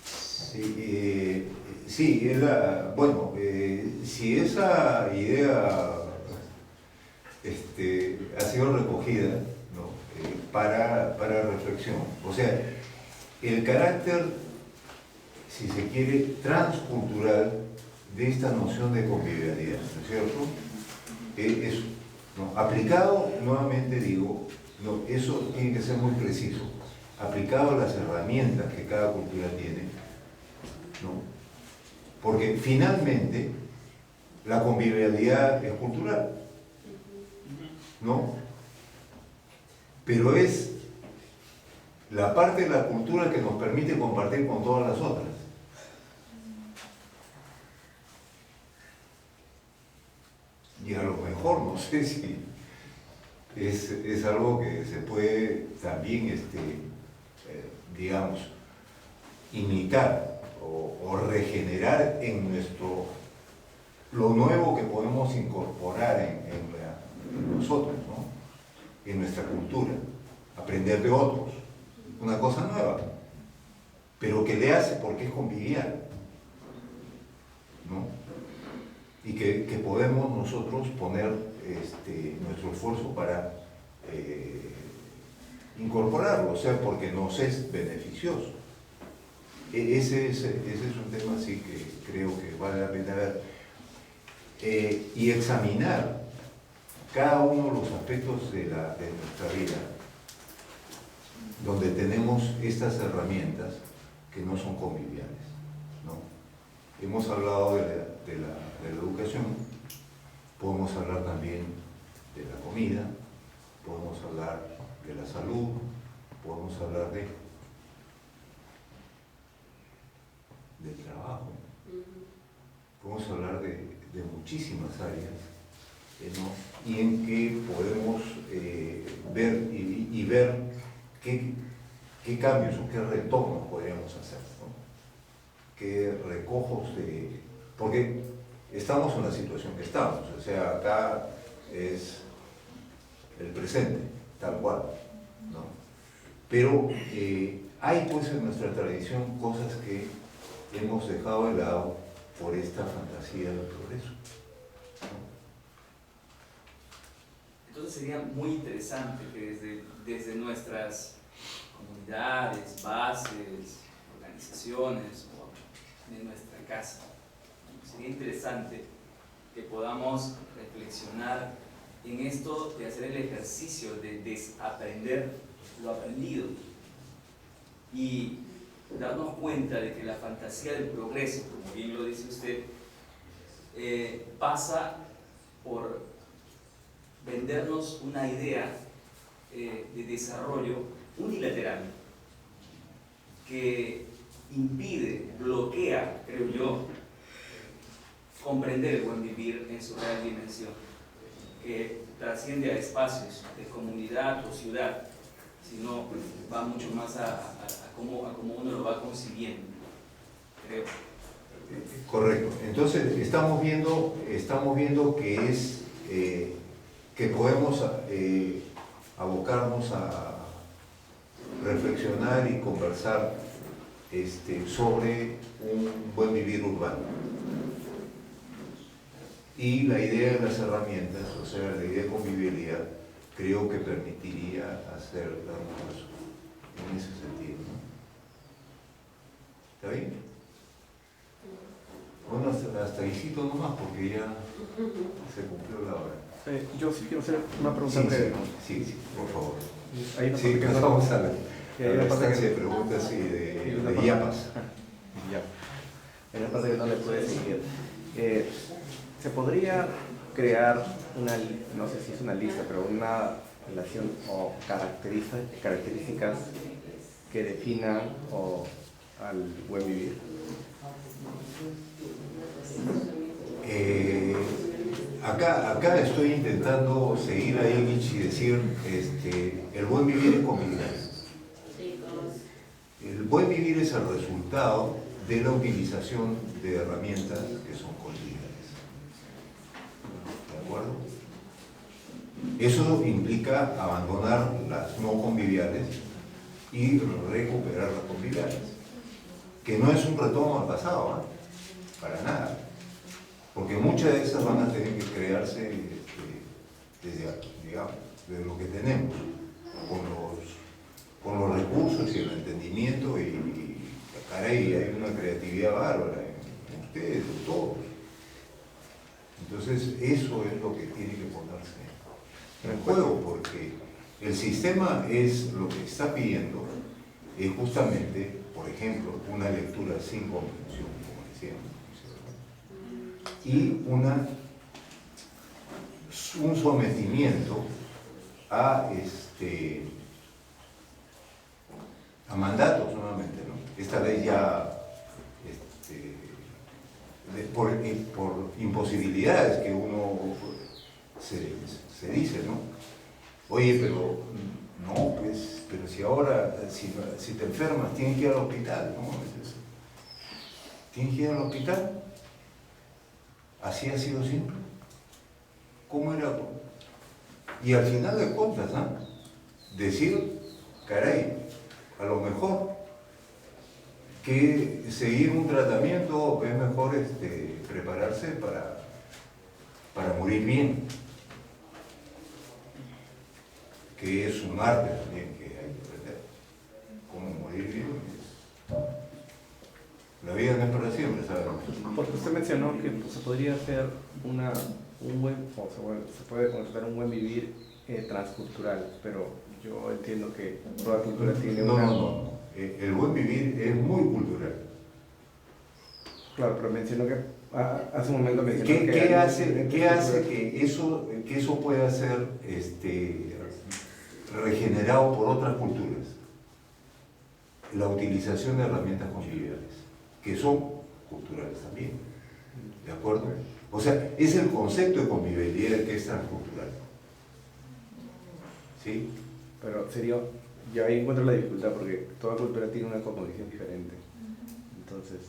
Sí, bueno, si esa idea ha sido recogida, ¿no? para reflexión, o sea, el carácter, si se quiere, transcultural de esta noción de convivialidad, ¿no es cierto? Eso, ¿no? Aplicado, nuevamente digo, no, eso tiene que ser muy preciso, aplicado a las herramientas que cada cultura tiene, ¿no? Porque finalmente la convivialidad es cultural, ¿no? Pero es la parte de la cultura que nos permite compartir con todas las otras. Y a lo mejor, no sé si es algo que se puede también, digamos, imitar o regenerar en lo nuevo que podemos incorporar en nosotros, ¿no? En nuestra cultura, aprender de otros, una cosa nueva, pero que le hace porque es convivial, ¿no? Y que podemos nosotros poner nuestro esfuerzo para incorporarlo, o sea, porque nos es beneficioso. Ese es un tema así que creo que vale la pena ver y examinar cada uno de los aspectos de nuestra vida donde tenemos estas herramientas que no son conviviales, ¿no? Hemos hablado de la educación podemos hablar también de la comida, podemos hablar de la salud, podemos hablar del trabajo, podemos hablar de muchísimas áreas, ¿no? Y en que podemos ver y ver qué cambios o qué retornos podríamos hacer, ¿no? Qué recojos de... Porque estamos en la situación que estamos, o sea, acá es el presente, tal cual, ¿no? Pero hay pues en nuestra tradición cosas que hemos dejado de lado por esta fantasía del progreso, ¿no? Entonces sería muy interesante que desde nuestras comunidades, bases, organizaciones o de nuestra casa, sería interesante que podamos reflexionar en esto de hacer el ejercicio de desaprender lo aprendido y darnos cuenta de que la fantasía del progreso, como bien lo dice usted, pasa por vendernos una idea de desarrollo unilateral que impide, bloquea, creo yo, comprender el buen vivir en su real dimensión, que trasciende a espacios de comunidad o ciudad, sino va mucho más a cómo uno lo va concibiendo, creo. Correcto. Entonces estamos viendo que es que podemos abocarnos a reflexionar y conversar sobre un buen vivir urbano. Y la idea de las herramientas, o sea, la idea de convivialidad, creo que permitiría hacer algo en ese sentido, ¿no? ¿Está bien? Bueno, hasta ahí cito nomás, porque ya se cumplió la hora. Yo sí quiero hacer una pregunta Sí, breve. sí, por favor. Hay una Sí, parte que no- pasamos a hay una la parte instancia que- de preguntas y y de una parte- IAPAS. Ya. Hay una parte que no le puede seguir. ¿Se podría crear no sé si es una lista, pero una relación o características que definan al buen vivir? Acá estoy intentando seguir a Illich y decir, el buen vivir es convivialidad. El buen vivir es el resultado de la utilización de herramientas que son conviviales. ¿De acuerdo? Eso implica abandonar las no conviviales y recuperar las conviviales. Que no es un retorno al pasado, ¿eh? Para nada. Porque muchas de esas van a tener que crearse desde aquí, digamos, de lo que tenemos, con los recursos y el entendimiento y caray, hay una creatividad bárbara en ustedes, en todos. Entonces eso es lo que tiene que ponerse en juego, porque el sistema es lo que está pidiendo, es justamente, por ejemplo, una lectura sin convención, como decíamos, y un sometimiento a mandatos nuevamente, ¿no? Esta vez ya por imposibilidades que uno se dice, ¿no? Oye, pero no, pues, pero si ahora, si te enfermas, tienes que ir al hospital, ¿no? ¿Tienes que ir al hospital? ¿Así ha sido siempre? ¿Cómo era? Y al final de cuentas, decir, caray, a lo mejor que seguir un tratamiento es mejor prepararse para morir bien, que es un arte también que hay que aprender. Cómo morir bien. La vida no es para siempre, sabemos. Porque usted mencionó que se podría hacer se puede considerar un buen vivir transcultural, pero yo entiendo que toda cultura tiene una... No. El buen vivir es muy cultural. Claro, pero mencionó que Hace un momento mencionó que ¿Qué hay hace que eso pueda ser regenerado por otras culturas? La utilización de herramientas conviviales, que son culturales también, ¿de acuerdo? O sea, es el concepto de convivialidad que es transcultural. ¿Sí? Pero sería, yo ahí encuentro la dificultad porque toda cultura tiene una cosmovisión diferente. Entonces...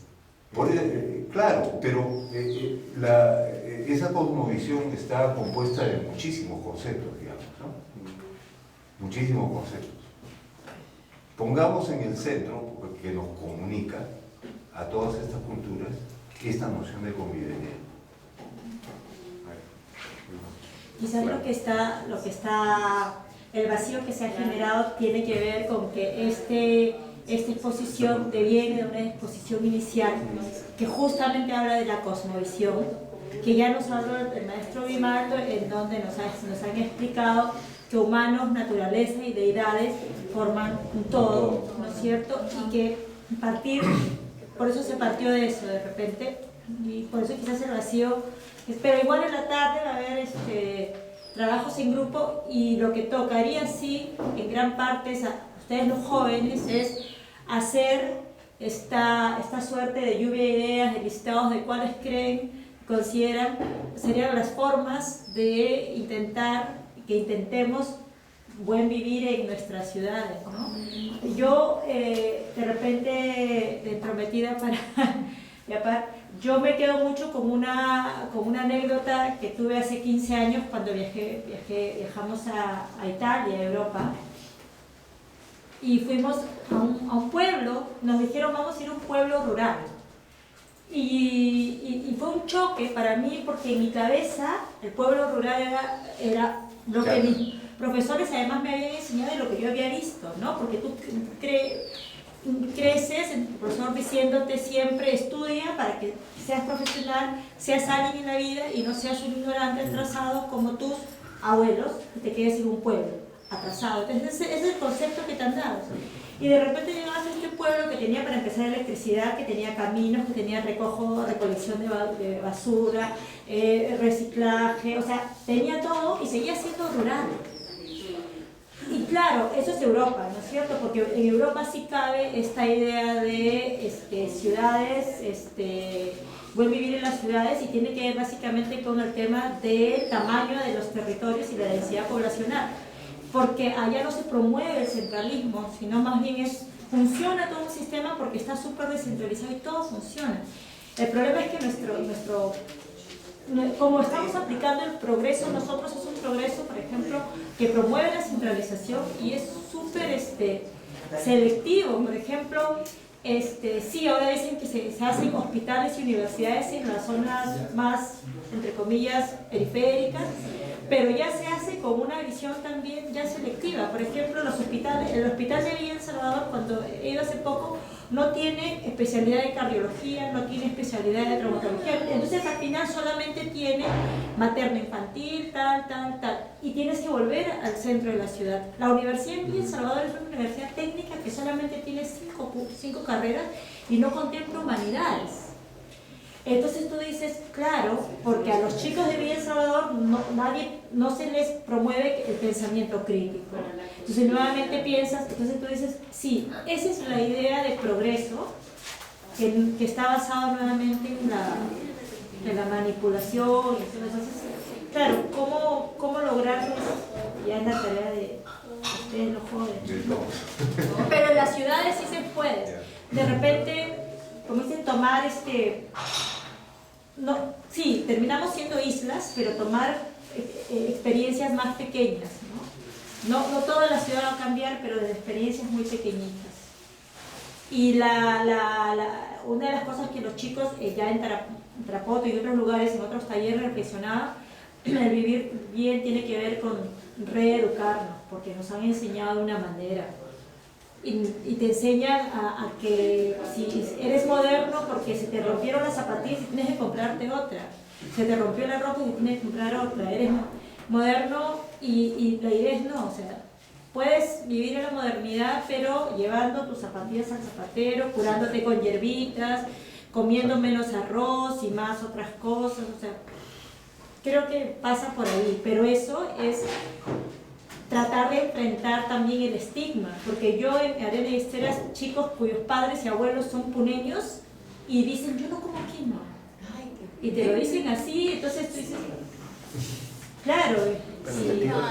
Claro, pero esa cosmovisión está compuesta de muchísimos conceptos, digamos, ¿no? Muchísimos conceptos. Pongamos en el centro, que nos comunica a todas estas culturas, esta noción de convivencia. Quizás lo que está, el vacío que se ha generado tiene que ver con que esta exposición deviene de una exposición inicial que justamente habla de la cosmovisión, que ya nos habló el maestro Grimaldo, en donde nos han explicado que humanos, naturaleza y deidades forman un todo, ¿no es cierto? Y que por eso se partió de eso de repente, y por eso quizás el vacío, pero igual en la tarde va a haber trabajos en grupo, y lo que tocaría sí, en gran parte, a ustedes los jóvenes, es hacer esta suerte de lluvia de ideas, de listados de cuáles consideran serían las formas de intentemos buen vivir en nuestras ciudades, ¿no? Yo, de repente, de prometida yo me quedo mucho con una anécdota que tuve hace 15 años cuando viajamos a Italia, a Europa, y fuimos a un pueblo, nos dijeron vamos a ir a un pueblo rural. Y fue un choque para mí porque en mi cabeza el pueblo rural era lo que mis profesores además me habían enseñado y lo que yo había visto, ¿no? Porque tú creces, el profesor diciéndote siempre estudia para que seas profesional, seas alguien en la vida y no seas un ignorante atrasado como tus abuelos y te quedes en un pueblo atrasado. Entonces ese es el concepto que te han dado. Y de repente llegabas a este pueblo que tenía para empezar electricidad, que tenía caminos, que tenía recolección de basura, reciclaje, o sea, tenía todo y seguía siendo rural. Y claro, eso es Europa, ¿no es cierto? Porque en Europa sí cabe esta idea de ciudades, buen vivir en las ciudades, y tiene que ver básicamente con el tema del tamaño de los territorios y la densidad poblacional. Porque allá no se promueve el centralismo, sino más bien funciona todo un sistema porque está súper descentralizado y todo funciona. El problema es que como estamos aplicando el progreso, nosotros es un progreso, por ejemplo, que promueve la centralización y es súper selectivo. Por ejemplo, sí, ahora dicen que se hacen hospitales y universidades en las zonas más, entre comillas, periféricas, pero ya se hace con una visión también ya selectiva. Por ejemplo, el hospital de Villa El Salvador, cuando he ido hace poco, no tiene especialidad de cardiología, no tiene especialidad de traumatología, entonces al final solamente tiene materno-infantil, tal, y tienes que volver al centro de la ciudad. La Universidad de Villa El Salvador es una universidad técnica que solamente tiene 5 carreras y no contempla humanidades. Entonces tú dices, claro, porque a los chicos de Villa El Salvador no se les promueve el pensamiento crítico. Entonces nuevamente piensas, entonces tú dices, sí, esa es la idea de progreso que está basado nuevamente en la manipulación. Entonces, claro, ¿cómo lograrlo? Ya es la tarea de ustedes los jóvenes. Pero en las ciudades sí se puede. De repente, como dicen, tomar sí, terminamos siendo islas, pero tomar experiencias más pequeñas, ¿no? No toda la ciudad va a cambiar, pero de experiencias muy pequeñitas. Y una de las cosas que los chicos ya en Tarapoto y en otros lugares, en otros talleres reflexionaban, el vivir bien tiene que ver con reeducarnos, porque nos han enseñado de una manera. Y te enseñan a que si eres moderno porque se te rompieron las zapatillas tienes que comprarte otra, se te rompió la ropa y tienes que comprar otra, eres moderno y la idea es no, o sea, puedes vivir en la modernidad pero llevando tus zapatillas al zapatero, curándote con hierbitas, comiendo menos arroz y más otras cosas, o sea, creo que pasa por ahí, pero eso es tratar de enfrentar también el estigma, porque yo en Arena y Esteras, chicos cuyos padres y abuelos son puneños y dicen, yo no como quinoa, y te lo dicen así, entonces tú dices, claro, En sí, el sentido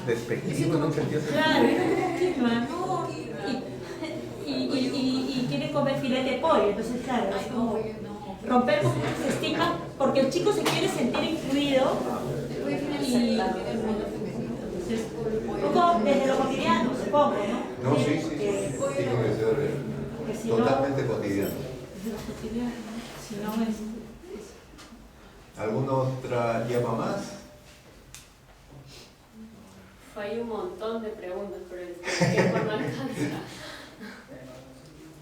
despectivo, ¿no? claro, yo no como quinoa, no, y quieren comer filete de pollo, entonces claro, es como romper con ese estigma, porque el chico se quiere sentir incluido y entonces, un poco desde lo cotidiano, supongo, ¿no? No, sí, sí, sí. Tiene que ser Porque si totalmente no, cotidiano. desde lo cotidiano, ¿no? Si no es... ¿Alguna otra llama más? Hay un montón de preguntas, pero el tiempo no alcanza.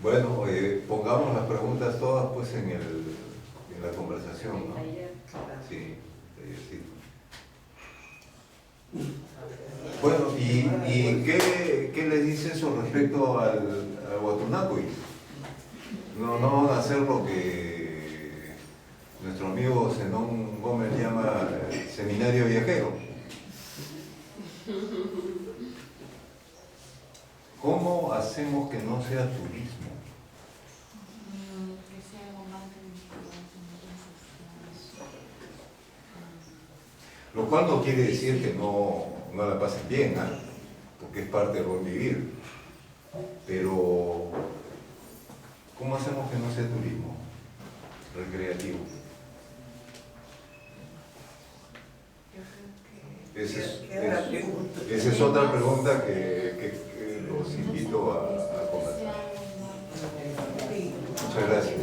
Bueno, pongamos las preguntas todas pues en la conversación, ¿no? Sí, tallercito. Bueno, ¿y qué le dice eso respecto al Watunacuy? No van a hacer lo que nuestro amigo Zenón Gómez llama seminario viajero. ¿Cómo hacemos que no sea turismo? Que sea algo más de Lo cual no quiere decir que no la pasen bien, ¿ah? Porque es parte del buen vivir. Pero, ¿cómo hacemos que no sea turismo recreativo? Esa es otra pregunta que los invito a conversar. Muchas gracias.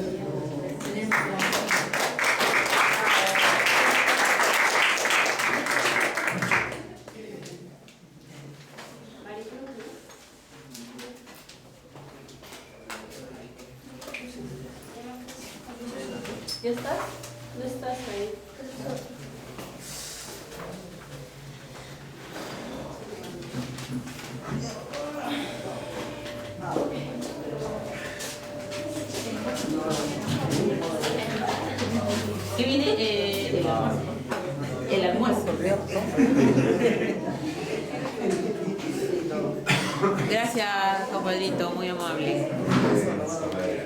¿Ya estás? No estás ahí. ¿Qué viene? El almuerzo, creo. Gracias, compadrito, muy amable.